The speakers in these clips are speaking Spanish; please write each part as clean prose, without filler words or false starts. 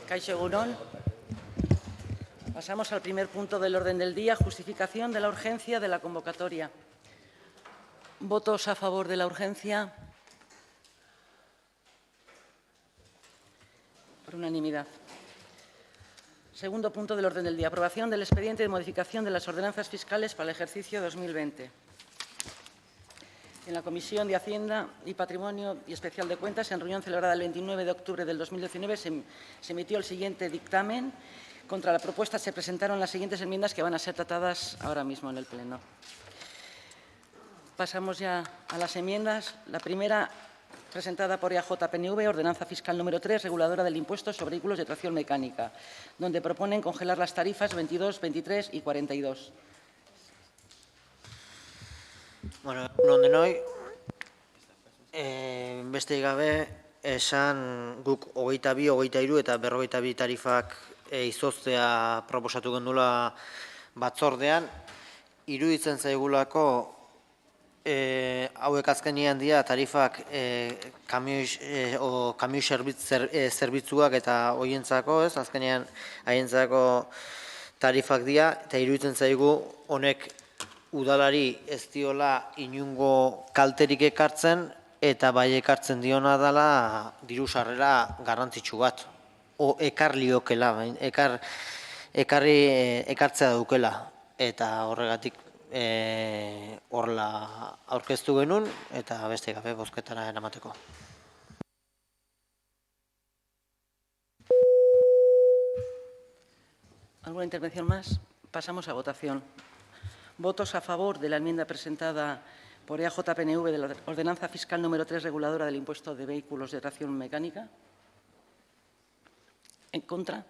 Kaixo egunon. Pasamos al primer punto del orden del día, justificación de la urgencia de la convocatoria. ¿Votos a favor de la urgencia? Por unanimidad. Segundo punto del orden del día, aprobación del expediente de modificación de las ordenanzas fiscales para el ejercicio 2020. En la Comisión de Hacienda y Patrimonio y Especial de Cuentas, en reunión celebrada el 29 de octubre del 2019, se emitió el siguiente dictamen. Contra la propuesta se presentaron las siguientes enmiendas que van a ser tratadas ahora mismo en el Pleno. Pasamos ya a las enmiendas. La primera, presentada por EAJ-PNV, Ordenanza Fiscal número 3, reguladora del impuesto sobre vehículos de tracción mecánica, donde proponen congelar las tarifas 22, 23 y 42. Bueno, non denoi, besterik gabe, esan guk 22, 23 eta 42 tarifak izoztea proposatu gendula batzordean. Iruditzen zaigulako hauek azkenean dira tarifak kamioi zerbitzuak eta hoientzako, ez? Azkenean haientzako tarifak dira eta iruditzen zaigu honek udalari ez diola inungo kalterik ekartzen eta bai ekartzen diona dela diru sarrera garrantzitsu bat. Ekar liokela, ekartzea daukela eta horregatik horrela aurkeztu genuen eta beste gabe bozketara eramateko. ¿Alguna intervención más? Pasamos a votación. ¿Votos a favor de la enmienda presentada por EAJ-PNV de la Ordenanza Fiscal número 3, reguladora del impuesto de vehículos de tracción mecánica? ¿En contra?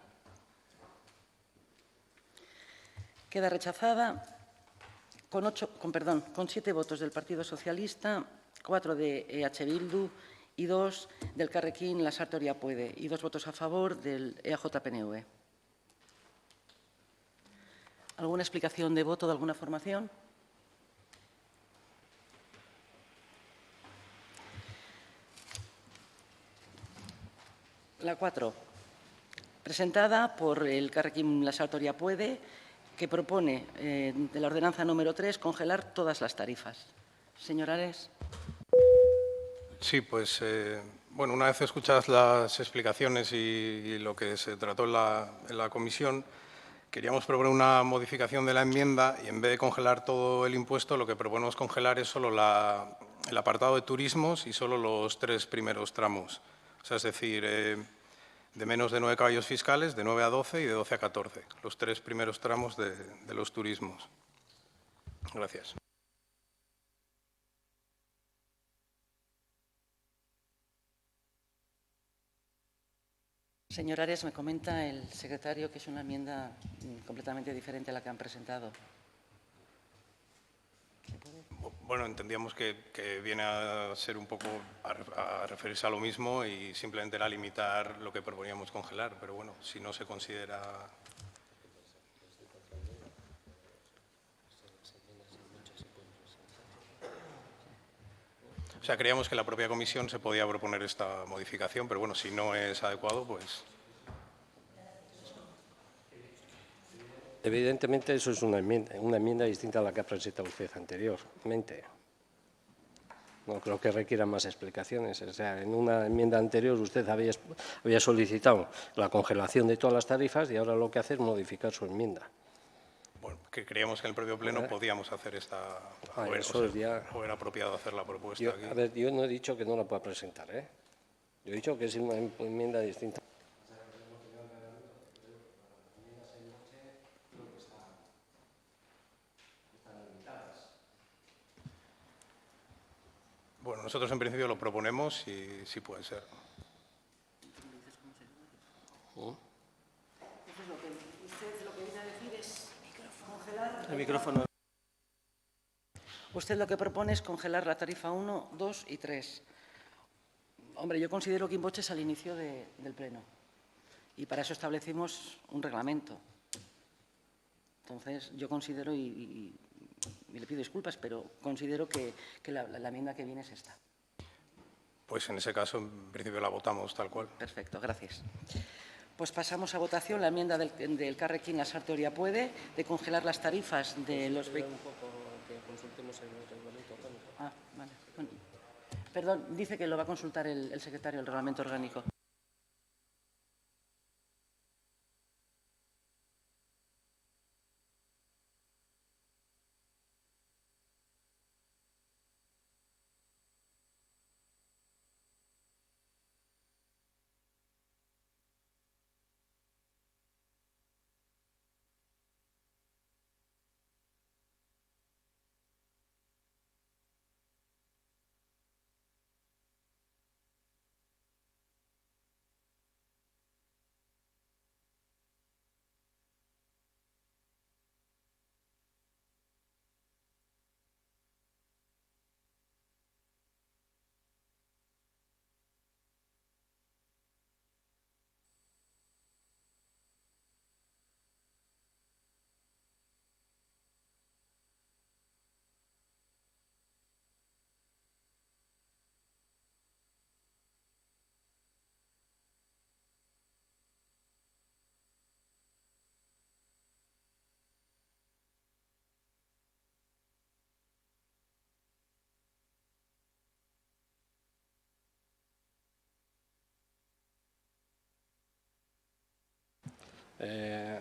Queda rechazada con 7 votos del Partido Socialista, 4 de EH Bildu y 2 del Carrequín Lasarte Oria Puede, y 2 votos a favor del EAJ-PNV. ¿Alguna explicación de voto de alguna formación? La 4, presentada por el Carrequín Lasarte Oria Puede, que propone, de la ordenanza número 3, congelar todas las tarifas. Señor Ares. Sí, pues, bueno, una vez escuchadas las explicaciones y lo que se trató en la comisión, queríamos proponer una modificación de la enmienda y en vez de congelar todo el impuesto, lo que proponemos congelar es solo el apartado de turismos y solo los 3 primeros tramos. O sea, es decir, de menos de 9 caballos fiscales, de 9 a 12 y de 12 a 14, los 3 primeros tramos de los turismos. Gracias. Señor Ares, me comenta el secretario que es una enmienda completamente diferente a la que han presentado. Bueno, entendíamos que viene a ser un poco a referirse a lo mismo y simplemente era limitar lo que proponíamos congelar, pero bueno, si no se considera... O sea, creíamos que la propia comisión se podía proponer esta modificación, pero bueno, si no es adecuado, pues... Evidentemente, eso es una enmienda distinta a la que ha presentado usted anteriormente. No creo que requiera más explicaciones. O sea, en una enmienda anterior usted había solicitado la congelación de todas las tarifas y ahora lo que hace es modificar su enmienda. Bueno, que creíamos que en el propio Pleno podíamos hacer esta... o era apropiado hacer la propuesta aquí. A ver, yo no he dicho que no la pueda presentar, ¿eh? Yo he dicho que es una enmienda distinta. Bueno, nosotros en principio lo proponemos y sí puede ser. Usted lo que viene a decir es congelar... El micrófono. Usted lo que propone es congelar la tarifa 1, 2 y 3. Hombre, yo considero que imboches al inicio del Pleno. Y para eso establecimos un reglamento. Entonces, yo considero, y le pido disculpas, pero considero que la enmienda que viene es esta. Pues en ese caso, en principio la votamos tal cual. Perfecto, gracias. Pues pasamos a votación la enmienda del Carrequín Lasarte Oria Puede de congelar las tarifas de los vehículos. Ah, vale. Bueno, perdón, dice que lo va a consultar el secretario del Reglamento Orgánico.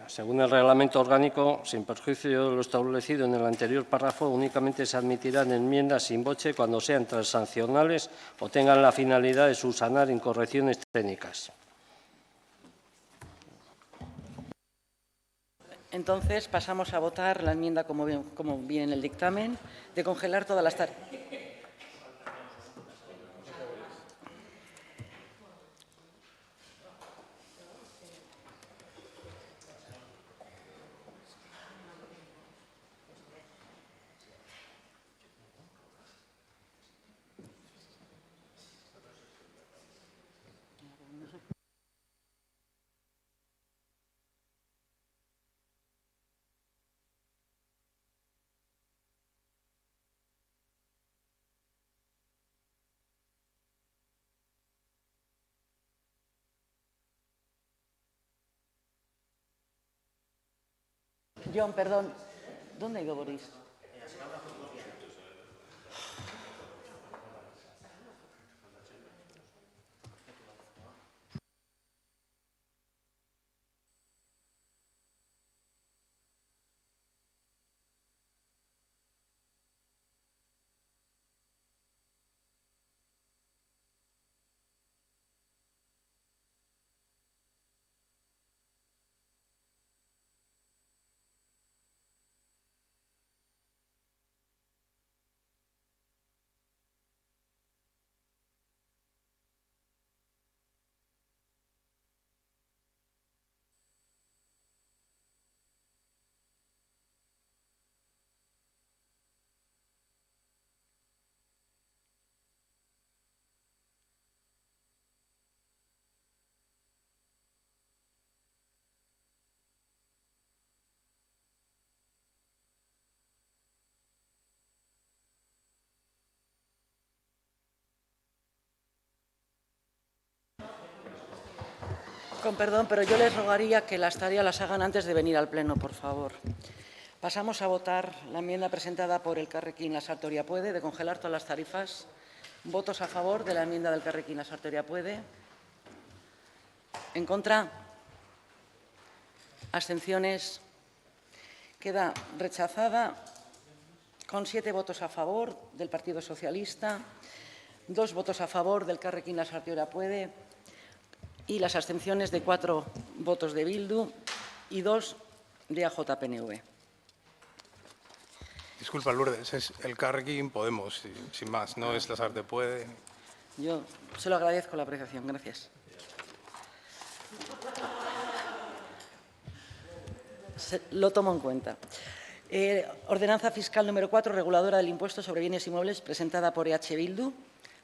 Según el reglamento orgánico, sin perjuicio de lo establecido en el anterior párrafo, únicamente se admitirán enmiendas sin voce cuando sean transaccionales o tengan la finalidad de subsanar incorrecciones técnicas. Entonces, pasamos a votar la enmienda como viene en el dictamen de congelar todas las tarifas. John, perdón. ¿Dónde ha ido Boris? Con perdón, pero yo les rogaría que las tareas las hagan antes de venir al Pleno, por favor. Pasamos a votar la enmienda presentada por el Carrequín Lasarte Oria Puede de congelar todas las tarifas. ¿Votos a favor de la enmienda del Carrequín Lasarte Oria Puede? ¿En contra? ¿Abstenciones? Queda rechazada con 7 votos a favor del Partido Socialista, 2 votos a favor del Carrequín Lasarte Oria Puede y las abstenciones de 4 votos de Bildu y 2 de AJ-PNV. Disculpa, Lourdes, es el Carrequín Podemos, sin más, no es Lasarte Puede. Yo se lo agradezco la apreciación. Gracias. Lo tomo en cuenta. Ordenanza fiscal número 4, reguladora del impuesto sobre bienes inmuebles, presentada por EH Bildu.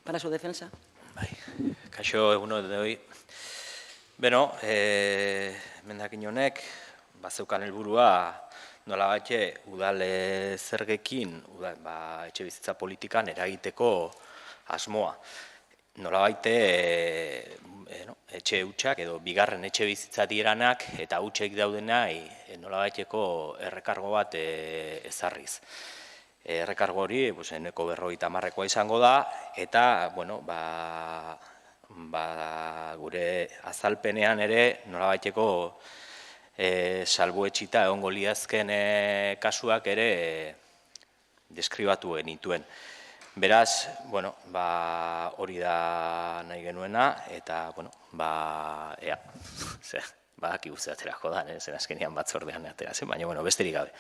Para su defensa. Kaixo, egunon denoi. Beno, emendakin honek bazeukan helburua nolabait udal zergekin etxebizitza politikan eragiteko asmoa. nolabait etxe hutsak edo bigarren etxe bizitza dieranak eta hutsek daudenai nolabaiteko errekargo bat ezarriz. Errekargo hori ehuneko 50 izango da eta gure azalpenean ere nolabaiteko salbuetsita egongo liazken kasuak ere deskribatu genituen. Beraz, hori da nahi genuena, eta, ea, badakigu ze aterako da, zen azkenean batzordean ateratzen, baina, besterik gabe.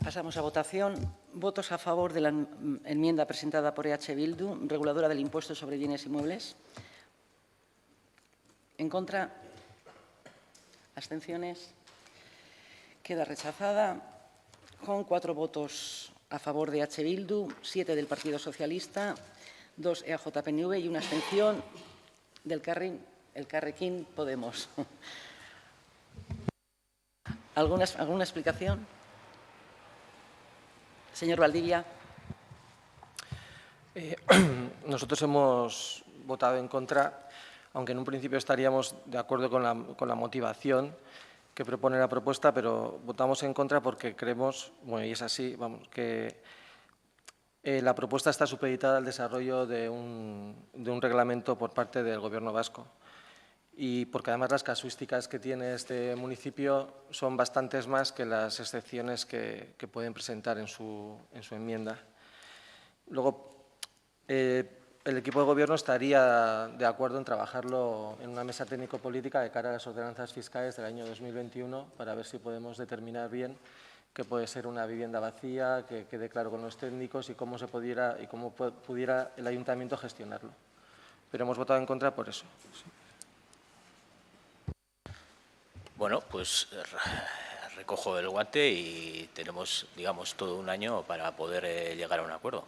Pasamos a votación. Votos a favor de la enmienda presentada por EH Bildu, reguladora del impuesto sobre bienes inmuebles. ¿En contra? ¿Abstenciones? Queda rechazada con 4 votos a favor de EH Bildu, 7 del Partido Socialista, 2 EAJ-PNV y una abstención del Elkarrekin Podemos. ¿Alguna explicación? Señor Valdivia. Nosotros hemos votado en contra, aunque en un principio estaríamos de acuerdo con la motivación que propone la propuesta, pero votamos en contra porque creemos, y es así, que la propuesta está supeditada al desarrollo de un reglamento por parte del Gobierno vasco y porque además las casuísticas que tiene este municipio son bastantes más que las excepciones que pueden presentar en su enmienda. Luego, el equipo de Gobierno estaría de acuerdo en trabajarlo en una mesa técnico-política de cara a las ordenanzas fiscales del año 2021 para ver si podemos determinar bien qué puede ser una vivienda vacía, que quede claro con los técnicos y cómo pudiera el ayuntamiento gestionarlo. Pero hemos votado en contra por eso. Sí. Bueno, pues recojo el guante y tenemos, digamos, todo un año para poder llegar a un acuerdo.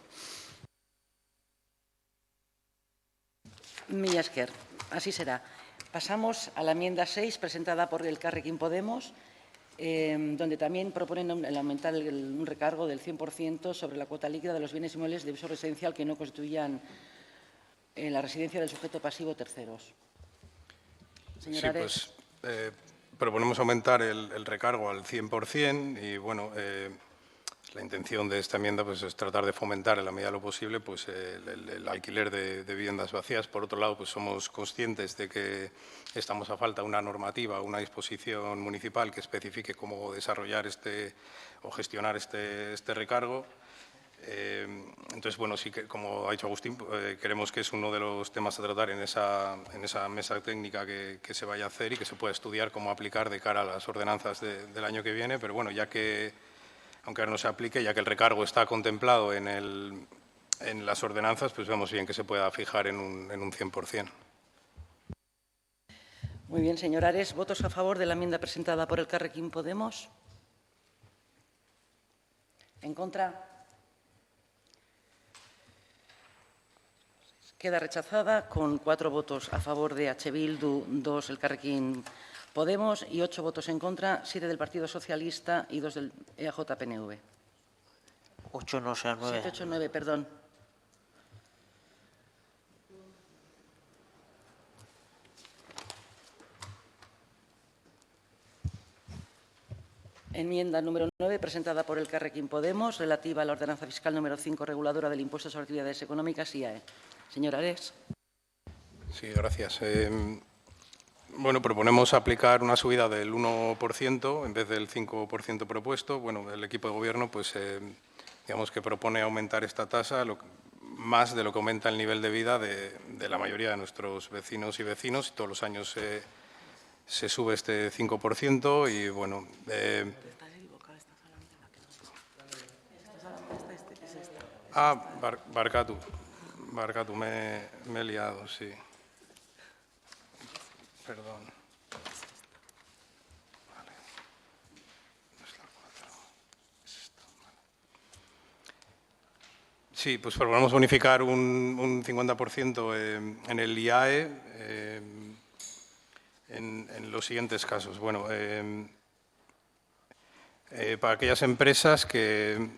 Mila esker, así será. Pasamos a la enmienda 6, presentada por el Elkarrekin Podemos, donde también proponen aumentar un recargo del 100% sobre la cuota líquida de los bienes inmuebles de uso residencial que no constituyan la residencia del sujeto pasivo terceros. Señor Ares. Proponemos aumentar el recargo al 100% y, la intención de esta enmienda es tratar de fomentar en la medida de lo posible el alquiler de viviendas vacías. Por otro lado, somos conscientes de que estamos a falta de una normativa, una disposición municipal que especifique cómo desarrollar o gestionar este recargo. Entonces, sí que, como ha dicho Agustín, creemos que es uno de los temas a tratar en esa mesa técnica que se vaya a hacer y que se pueda estudiar cómo aplicar de cara a las ordenanzas del año que viene. Pero ya que, aunque ahora no se aplique, ya que el recargo está contemplado en las ordenanzas, pues vemos bien que se pueda fijar en un 100%. Muy bien, señor Ares. ¿Votos a favor de la enmienda presentada por el Elkarrekin Podemos? ¿En contra? Queda rechazada con 4 votos a favor de EH Bildu, 2 Elkarrekin Podemos y 8 votos en contra, 7 del Partido Socialista y 2 del EAJ-PNV. 8 no sean 9. 7, 8, 9, perdón. Enmienda número 9, presentada por el Elkarrekin Podemos, relativa a la ordenanza fiscal número 5, reguladora del impuesto sobre actividades económicas, IAE. Señor Ares. Sí, gracias. Proponemos aplicar una subida del 1% en vez del 5% propuesto. El equipo de Gobierno, digamos que propone aumentar esta tasa más de lo que aumenta el nivel de vida de la mayoría de nuestros vecinos y vecinos. Todos los años se sube este 5% y, Barkatu, me he liado, sí. Perdón. Vale. No es la 4. Es esto. Vale. Sí, proponemos bonificar un 50% en el IAE en los siguientes casos. para aquellas empresas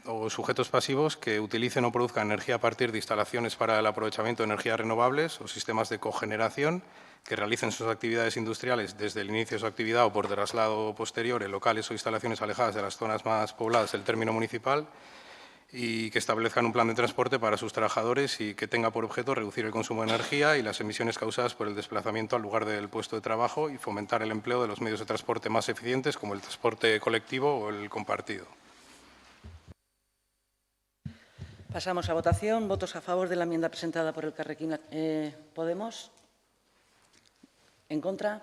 o sujetos pasivos que utilicen o produzcan energía a partir de instalaciones para el aprovechamiento de energías renovables o sistemas de cogeneración, que realicen sus actividades industriales desde el inicio de su actividad o por traslado posterior en locales o instalaciones alejadas de las zonas más pobladas del término municipal, y que establezcan un plan de transporte para sus trabajadores y que tenga por objeto reducir el consumo de energía y las emisiones causadas por el desplazamiento al lugar del puesto de trabajo y fomentar el empleo de los medios de transporte más eficientes como el transporte colectivo o el compartido. Pasamos a votación. ¿Votos a favor de la enmienda presentada por Elkarrekin Podemos? ¿En contra?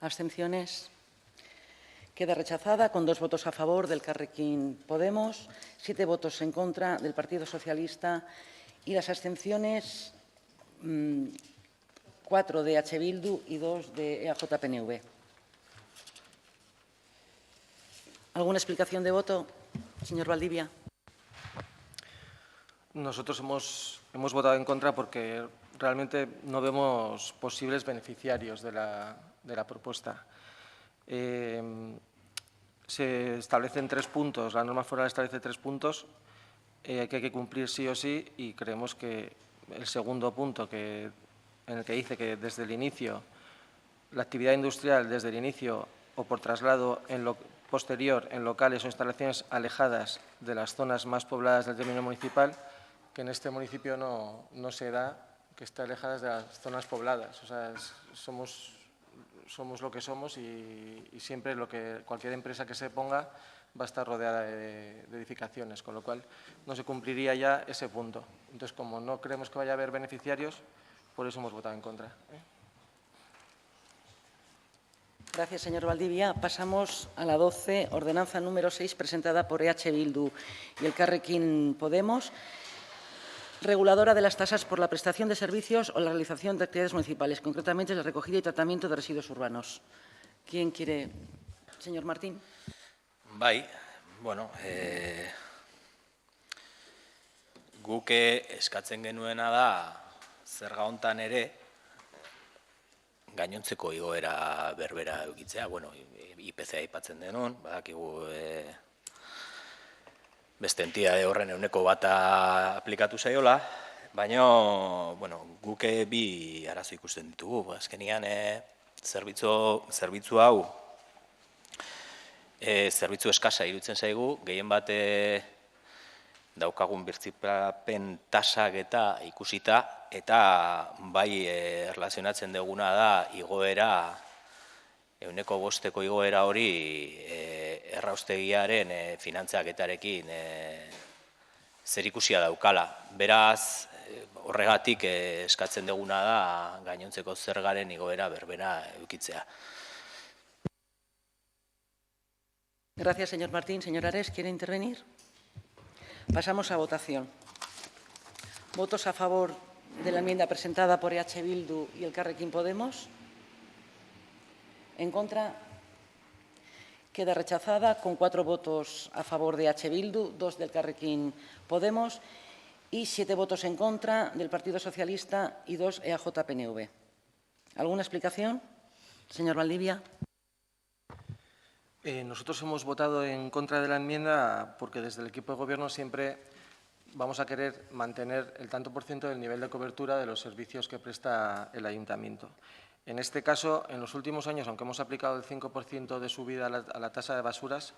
¿Abstenciones? Queda rechazada con 2 votos a favor del Elkarrekin Podemos, 7 votos en contra del Partido Socialista y las abstenciones 4 de H. Bildu y 2 de EAJ-PNV. ¿Alguna explicación de voto, señor Valdivia? Nosotros hemos votado en contra porque realmente no vemos posibles beneficiarios de la propuesta. Se establecen 3 puntos, la norma foral establece 3 puntos que hay que cumplir sí o sí, y creemos que el segundo punto, en el que dice que desde el inicio, la actividad industrial desde el inicio o por traslado posterior en locales o instalaciones alejadas de las zonas más pobladas del término municipal, que en este municipio no se da, que esté alejadas de las zonas pobladas. O sea, somos lo que somos y siempre cualquier empresa que se ponga va a estar rodeada de edificaciones, con lo cual no se cumpliría ya ese punto. Entonces, como no creemos que vaya a haber beneficiarios, por eso hemos votado en contra. Gracias, señor Valdivia. Pasamos a la 12, ordenanza número 6, presentada por EH Bildu y Elkarrekin Podemos, reguladora de las tasas por la prestación de servicios o la realización de actividades municipales, concretamente la recogida y tratamiento de residuos urbanos. ¿Quién quiere? Señor Martín. Bai, bueno, guk eskatzen genuena da zerga hontan ere gainontzeko igoera berbera edukitzea, bueno, IPC aipatzen denun, badakigu beste entitate horren 1% aplikatu zaiola, baina, bueno, guk bi arazo ikusten ditugu. Azkenean, zerbitzu hau, zerbitzu eskasa iruditzen zaigu, gehien bat daukagun birziklapen tasak eta ikusita, eta bai erlazionatzen duguna da igoera, 1.5% igoera hori erraustegiaren finantzaketarekin zerikusia daukala. Beraz, horregatik eskatzen duguna da gainontzeko zergaren igoera berbera edukitzea. Gracias, señor Martín. Señor Ares, ¿quiere intervenir? Pasamos a votación. ¿Votos a favor de la enmienda presentada por EH Bildu y Elkarrekin Podemos? ¿En contra? Queda rechazada con 4 votos a favor de EH Bildu, 2 del Elkarrekin Podemos y 7 votos en contra del Partido Socialista y 2 EAJ-PNV. ¿Alguna explicación, señor Valdivia? Nosotros hemos votado en contra de la enmienda porque desde el equipo de gobierno siempre vamos a querer mantener el tanto por ciento del nivel de cobertura de los servicios que presta el ayuntamiento. En este caso, en los últimos años, aunque hemos aplicado el 5% de subida a la tasa de basuras,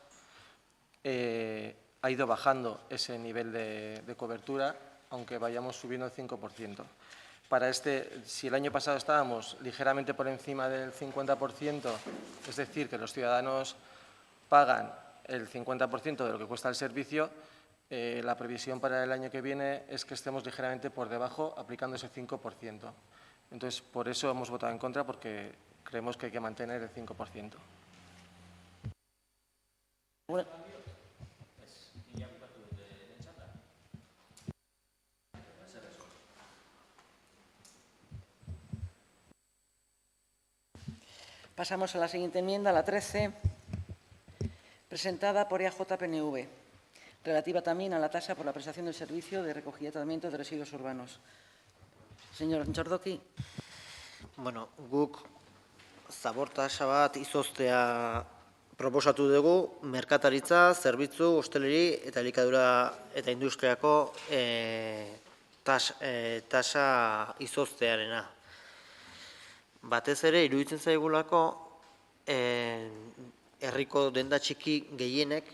ha ido bajando ese nivel de cobertura, aunque vayamos subiendo el 5%. Si el año pasado estábamos ligeramente por encima del 50%, es decir, que los ciudadanos pagan el 50% de lo que cuesta el servicio, la previsión para el año que viene es que estemos ligeramente por debajo, aplicando ese 5%. Entonces, por eso hemos votado en contra, porque creemos que hay que mantener el 5%. Bueno. Pasamos a la siguiente enmienda, la 13, presentada por EAJ-PNV, relativa también a la tasa por la prestación del servicio de recogida y tratamiento de residuos urbanos. Señor Jordoki. Bueno, guk zabor tasa bat izoztea proposatu dugu merkataritza, zerbitzu, hosteleri eta elikadura eta industriako tasa izoztearena. Batez ere, iruditzen zaigulako, herriko denda txiki gehienek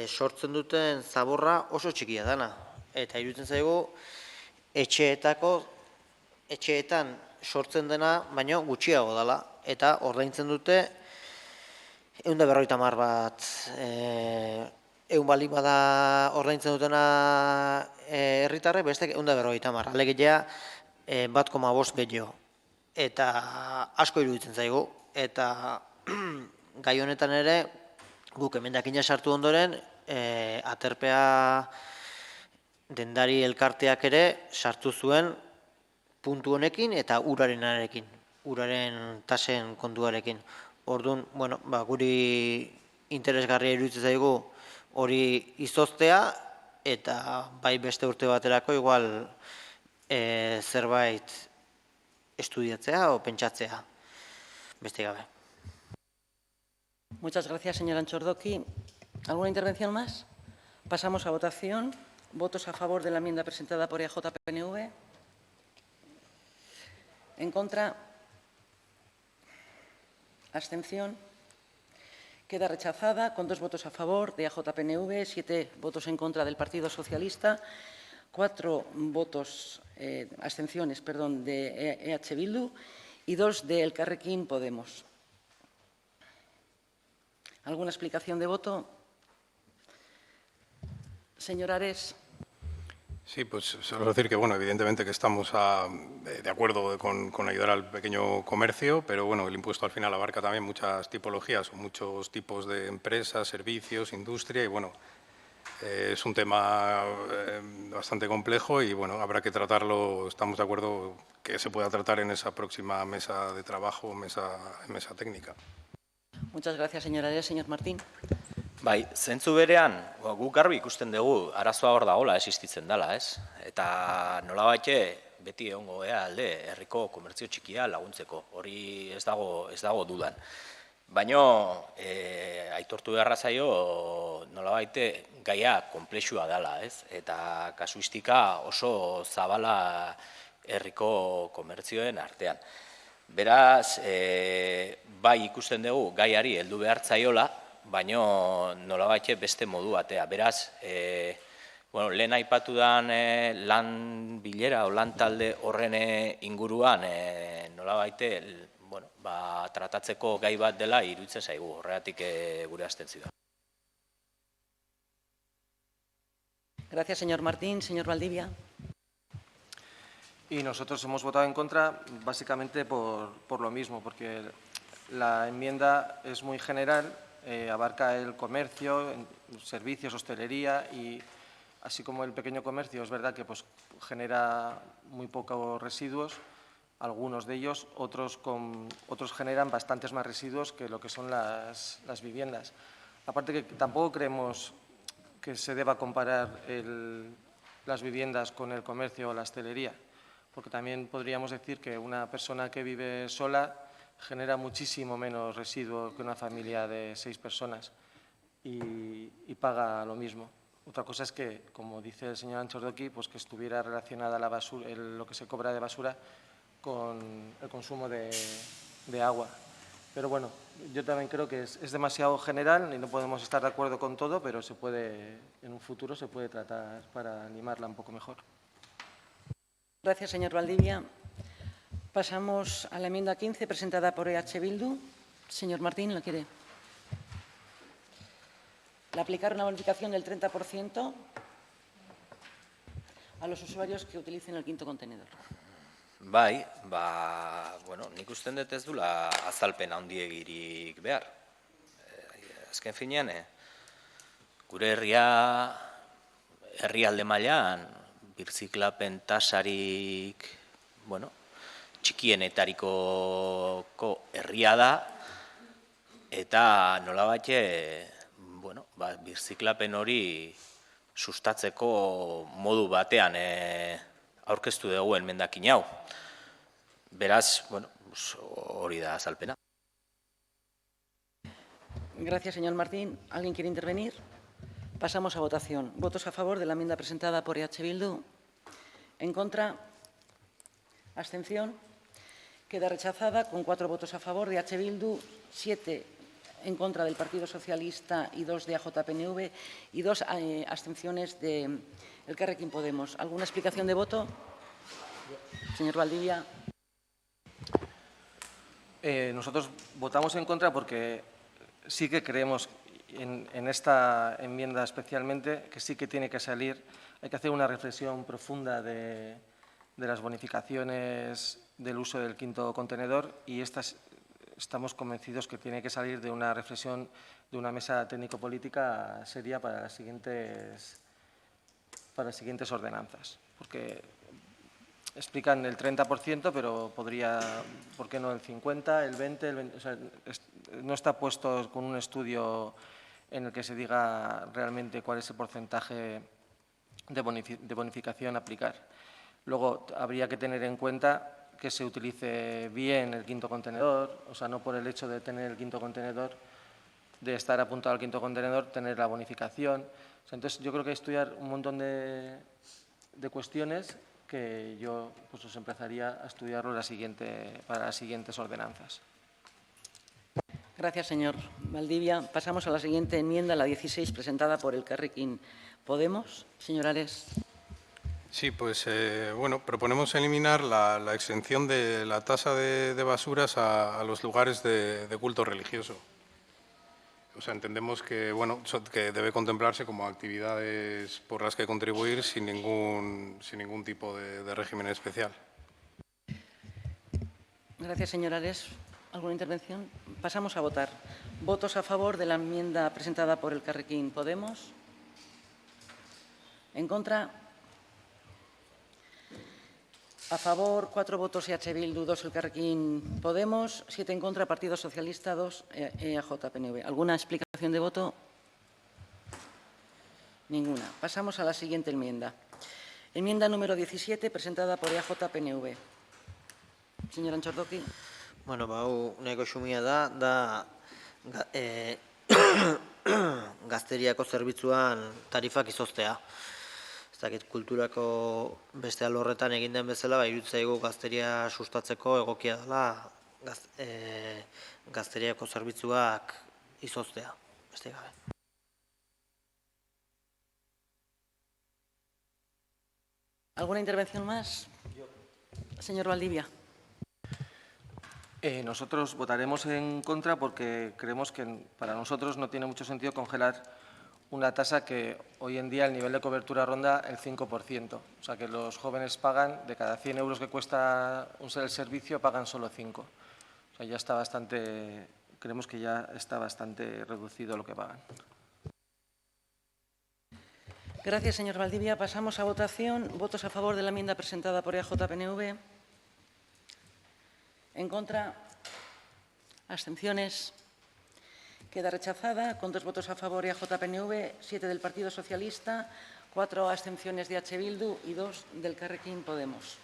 sortzen duten zaborra oso txikia dana. Eta iruditzen zaigu, etxeetan sortzen dena, baino gutxiago dela. Eta ordaintzen dute 150 bat, 100 baldin bada ordaintzen dutena herritarrek, bestek 150. Alegia 1,5 gehiago. Eta asko iruditzen zaigu. Eta gai honetan ere, guk emendakina sartu ondoren, aterpea dendari elkarteak ere sartu zuen puntu honekin eta urarenarekin, uraren tasen kontuarekin. Orduan, guri interesgarria iruditzen zaigu hori izoztea eta bai beste urte baterako igual zerbait estudiatzea o pentsatzea, beste gabe. Muchas gracias, señora Antxordoki. ¿Alguna intervención más? Pasamos a votación. ¿Votos a favor de la enmienda presentada por EAJ-PNV? ¿En contra? ¿Abstención? Queda rechazada con 2 votos a favor de EAJ-PNV, 7 votos en contra del Partido Socialista, 4 votos, abstenciones, de EH Bildu y 2 de Elkarrekin Podemos. ¿Alguna explicación de voto? Señor Ares. Sí, pues solo decir que, evidentemente que estamos de acuerdo con ayudar al pequeño comercio, pero, el impuesto al final abarca también muchas tipologías o muchos tipos de empresas, servicios, industria y, es un tema bastante complejo y, habrá que tratarlo, estamos de acuerdo que se pueda tratar en esa próxima mesa de trabajo, mesa técnica. Muchas gracias, señor Ares. Señor Martín. Bai, zentzu berean, guk garbi ikusten dugu arazoa hor dagoela existitzen dela, ez? Eta nolabait beti egongo alde herriko komertzio txikia laguntzeko, hori ez dago dudan. Baina aitortu beharra zaio nolabait gaia konplexua dela, ez? Eta kasuistika oso zabala herriko komertzioen artean. Beraz, bai ikusten dugu gaiari heldu behar zaiola, baina nolabait beste modu batea. Beraz, lehen aipatu den lan bilera o lan talde horren inguruan nolabait tratatzeko gai bat dela iruditzen zaigu, horregatik gure abstentzioa. Gracias, señor Martín. Señor Valdivia. Y nosotros hemos votado en contra básicamente por lo mismo, porque la enmienda es muy general, abarca el comercio, servicios, hostelería y así como el pequeño comercio es verdad que genera muy pocos residuos, algunos de ellos, otros generan bastantes más residuos que lo que son las viviendas. Aparte que tampoco creemos que se deba comparar las viviendas con el comercio o la hostelería, porque también podríamos decir que una persona que vive sola genera muchísimo menos residuo que una familia de 6 personas y paga lo mismo. Otra cosa es que, como dice el señor Antxordoki, que estuviera relacionada la basura, lo que se cobra de basura con el consumo de agua. Pero bueno, yo también creo que es demasiado general y no podemos estar de acuerdo con todo, pero en un futuro se puede tratar para animarla un poco mejor. Gracias, señor Valdivia. Pasamos a la enmienda 15 presentada por EH Bildu. Señor Martín, ¿la quiere? ¿Le aplicar una bonificación del 30% a los usuarios que utilicen el quinto contenedor? Bai, nik usten dut ez dula azalpen handiegirik behar. Azken finean, gure herrialde mailan birziklapen tasarik, txikienetariko herria da, eta nolabait, birziklapen hori sustatzeko modu batean aurkeztu dugu emendakin hau. Beraz, hori da azalpena. Gracias, señor Martín. ¿Alguien quiere intervenir? Pasamos a votación. ¿Votos a favor de la enmienda presentada por EH Bildu? ¿En contra? ¿Abstención? Queda rechazada con 4 votos a favor de EH Bildu, 7 en contra del Partido Socialista y 2 de AJPNV y 2 abstenciones de Elkarrekin Podemos. ¿Alguna explicación de voto? Señor Valdivia. Nosotros votamos en contra porque sí que creemos en esta enmienda especialmente que sí que tiene que salir, hay que hacer una reflexión profunda de las bonificaciones del uso del quinto contenedor y estamos convencidos que tiene que salir de una reflexión de una mesa técnico-política seria para las siguientes ordenanzas, porque explican el 30%, pero podría, ¿por qué no el 50%, el 20%? O sea, no está puesto con un estudio en el que se diga realmente cuál es el porcentaje de bonificación a aplicar. Luego, habría que tener en cuenta que se utilice bien el quinto contenedor, o sea, no por el hecho de tener el quinto contenedor, de estar apuntado al quinto contenedor, tener la bonificación. O sea, entonces, yo creo que hay que estudiar un montón de cuestiones que yo pues, os empezaría a estudiarlo para las siguientes ordenanzas. Gracias, señor Valdivia. Pasamos a la siguiente enmienda, la 16, presentada por Elkarrekin Podemos. Señor Ares. Sí, pues bueno, proponemos eliminar la exención de la tasa de basuras a los lugares de culto religioso. O sea, entendemos que, bueno, que debe contemplarse como actividades por las que contribuir sin ningún tipo de régimen especial. Gracias, señor Ares. ¿Alguna intervención? Pasamos a votar. ¿Votos a favor de la enmienda presentada por Elkarrekin Podemos? ¿En contra? A favor, 4 votos EH Bildu, 2 Elkarrekin Podemos, 7 en contra, Partido Socialista, 2 EAJ-PNV. ¿Alguna explicación de voto? Ninguna. Pasamos a la siguiente enmienda. Enmienda número 17, presentada por EAJ-PNV. Señor Antxordoki. Bueno, hau nahiko xumia da gazteriako zerbitzuan tarifak izoztea. Ez dakit kulturako beste alorretan egin den bezala, iruditzaigu gazteria sustatzeko egokia dela gazteriako zerbitzuak izoztea. Beste gabe. ¿Alguna intervención más? Señor Valdivia. Nosotros votaremos en contra porque creemos que para nosotros no tiene mucho sentido congelar una tasa que hoy en día el nivel de cobertura ronda el 5%. O sea, que los jóvenes pagan, de cada 100 euros que cuesta el servicio, pagan solo 5. O sea, ya está bastante, creemos que ya está bastante reducido lo que pagan. Gracias, señor Valdivia. Pasamos a votación. ¿Votos a favor de la enmienda presentada por EAJ-PNV? ¿En contra? ¿Abstenciones? Queda rechazada con 2 votos a favor EAJ-PNV, 7 del Partido Socialista, 4 abstenciones de EH Bildu y 2 del Elkarrekin Podemos.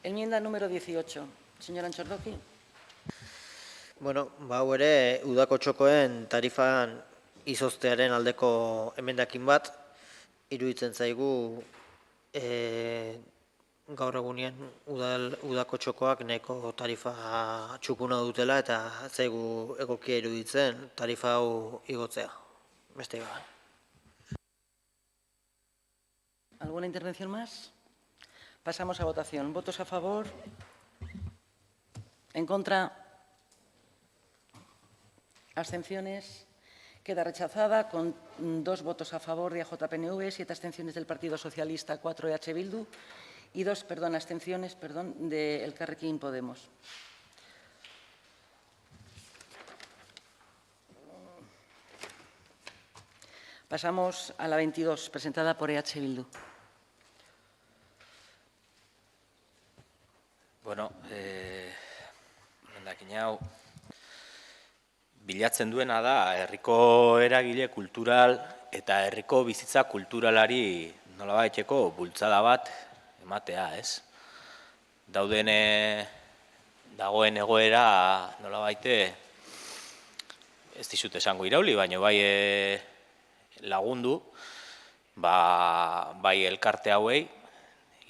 Enmienda número 18. Señor Antxordoki. Bueno, hau ere, udako txokoen tarifan izoztearen aldeko emendakin bat, iruditzen zaigu gaur egunean udako txokoak nahiko tarifa txukuna dutela eta zaigu egokia iruditzen tarifa hau igotzea. Beste gabe. ¿Alguna intervención más? Pasamos a votación. ¿Votos a favor? ¿En contra? ¿Abstenciones? Queda rechazada con 2 votos a favor de EAJ-PNV, 7 abstenciones del Partido Socialista, 4 EH Bildu y 2 abstenciones de Elkarrekin Podemos. Pasamos a la 22, presentada por EH Bildu. Bueno, emendakin hau bilatzen duena da herriko eragile kultural eta herriko bizitza kulturalari nolabaiteko bultzada bat ematea, ez? Dagoen egoera nolabaite ez dizut esango irauli, baina bai lagundu, bai elkarte hauei,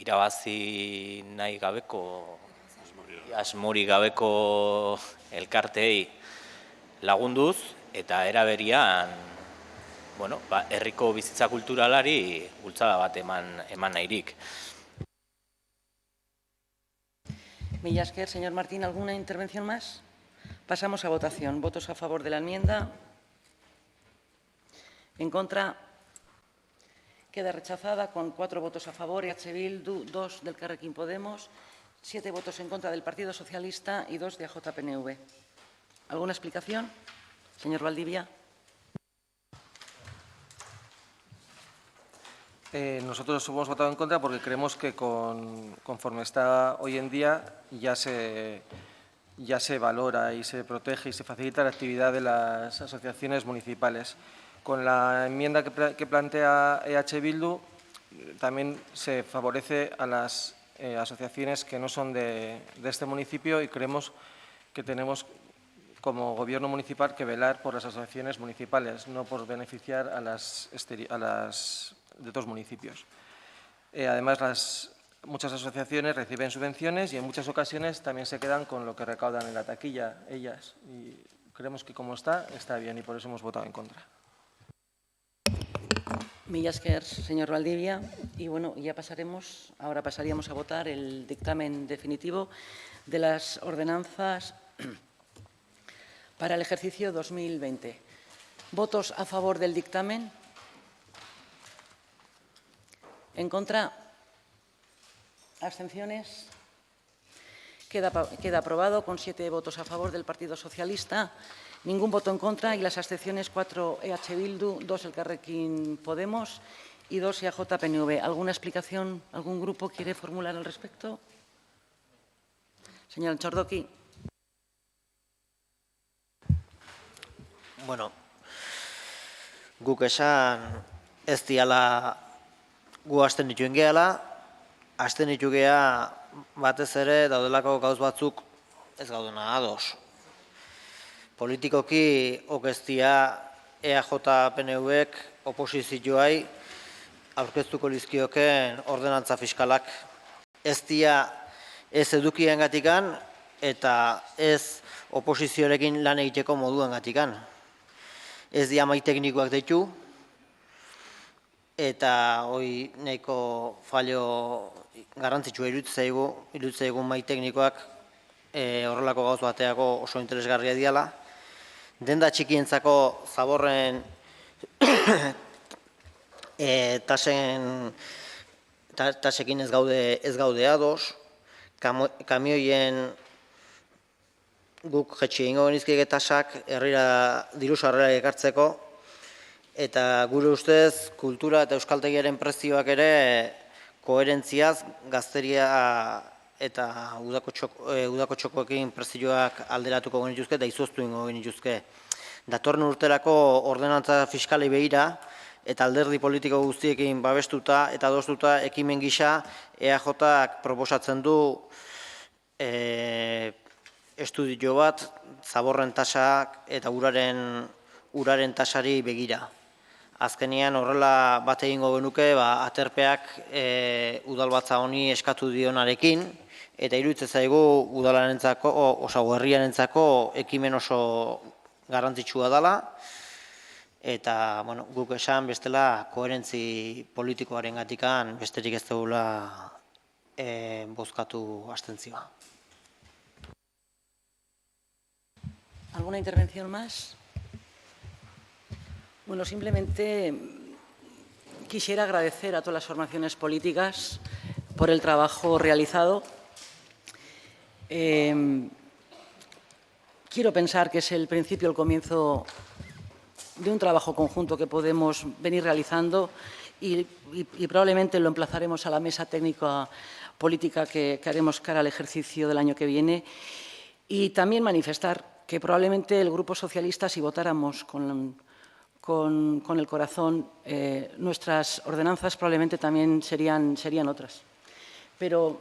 irabazi nahi gabeko, asmori gabeko elkarteei lagunduz, eta eraberian, herriko bizitza kulturalari bultzada bat eman nahirik. Mila esker, señor Martín. ¿Alguna intervención más? Pasamos a votación. ¿Votos a favor de la enmienda? ¿En contra? Queda rechazada con 4 votos a favor, EH Bildu, 2 del Elkarrekin Podemos, 7 votos en contra del Partido Socialista y 2 de AJ-PNV. ¿Alguna explicación? Señor Valdivia. Nosotros hemos votado en contra porque creemos que conforme está hoy en día ya se valora y se protege y se facilita la actividad de las asociaciones municipales. Con la enmienda que plantea EH Bildu también se favorece a las asociaciones que no son de este municipio y creemos que tenemos como Gobierno municipal que velar por las asociaciones municipales, no por beneficiar a las de otros municipios. Además, muchas asociaciones reciben subvenciones y en muchas ocasiones también se quedan con lo que recaudan en la taquilla ellas. Y creemos que como está bien y por eso hemos votado en contra. Mila esker, señor Valdivia. Y bueno, ahora pasaríamos a votar el dictamen definitivo de las ordenanzas para el ejercicio 2020. ¿Votos a favor del dictamen? ¿En contra? ¿Abstenciones? Queda aprobado con 7 votos a favor del Partido Socialista, ningún voto en contra y las abstenciones 4 EH Bildu, 2 Elkarrekin Podemos y 2 AJ-PNV. ¿Alguna explicación? ¿Algún grupo quiere formular al respecto? Señor Txordoki. Bueno, guk esan ez diala gu hasten dituen gehala, hasten ditu geha batez ere daudelako gauz batzuk ez gaudena ados. Politikoki okeztia EAJ-PNV-ek oposizioai aurkeztuko lizkioken ordenantza fiskalak ez dia ez edukiengatikan eta ez oposizioarekin lan egiteko moduengatikan. Ez dia mahai teknikoak deitu, eta hoi nahiko fallo garrantzitsua iruditzen zaigu mahai teknikoak horrelako gauz bateako oso interesgarria diala. Denda txikientzako zaborren tasekin ez gaude ados, kamioien guk jetxi egingo genizkieke tasak herrira diru sarrerak ekartzeko, eta gure ustez kultura eta euskaltegiaren prezioak ere koherentziaz gazteria eta udako txokoekin prezioak alderatuko genituzke eta izoztu ingo genituzke. Datorren urterako ordenantza fiskalei begira eta alderdi politiko guztiekin babestuta eta adostuta ekimen gisa EAJak proposatzen du estudio bat zaborren tasak eta uraren tasari begira. Azkenean horrela bat egingo genuke aterpeak udalbatza honi eskatu dionarekin eta iruditzen zaigu udalarentzako, herriarentzako ekimen oso garrantzitsua dela eta guk esan bestela koherentzi politikoaren gatikan besterik ez dugula bozkatu abstentzioa. ¿Alguna intervención más? Bueno, simplemente quisiera agradecer a todas las formaciones políticas por el trabajo realizado. Quiero pensar que es el principio, el comienzo de un trabajo conjunto que podemos venir realizando y probablemente lo emplazaremos a la mesa técnica política que haremos cara al ejercicio del año que viene. Y también manifestar que probablemente el Grupo Socialista, si votáramos con el corazón, nuestras ordenanzas probablemente también serían otras. Pero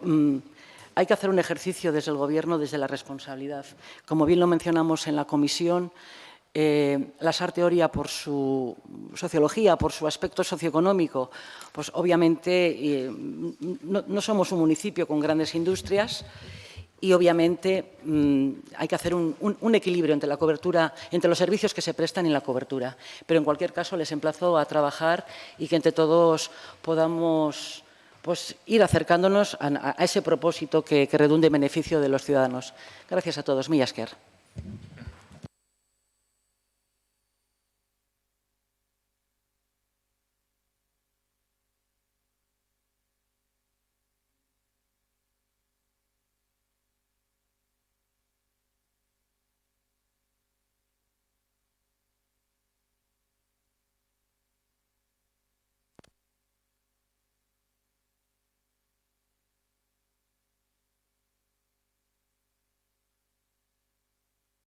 hay que hacer un ejercicio desde el Gobierno, desde la responsabilidad. Como bien lo mencionamos en la comisión, la Sarteoria, por su sociología, por su aspecto socioeconómico, pues obviamente no somos un municipio con grandes industrias y obviamente hay que hacer un equilibrio entre la cobertura, entre los servicios que se prestan y la cobertura. Pero en cualquier caso les emplazo a trabajar y que entre todos podamos pues, ir acercándonos a ese propósito que redunde en beneficio de los ciudadanos. Gracias a todos. Mila esker.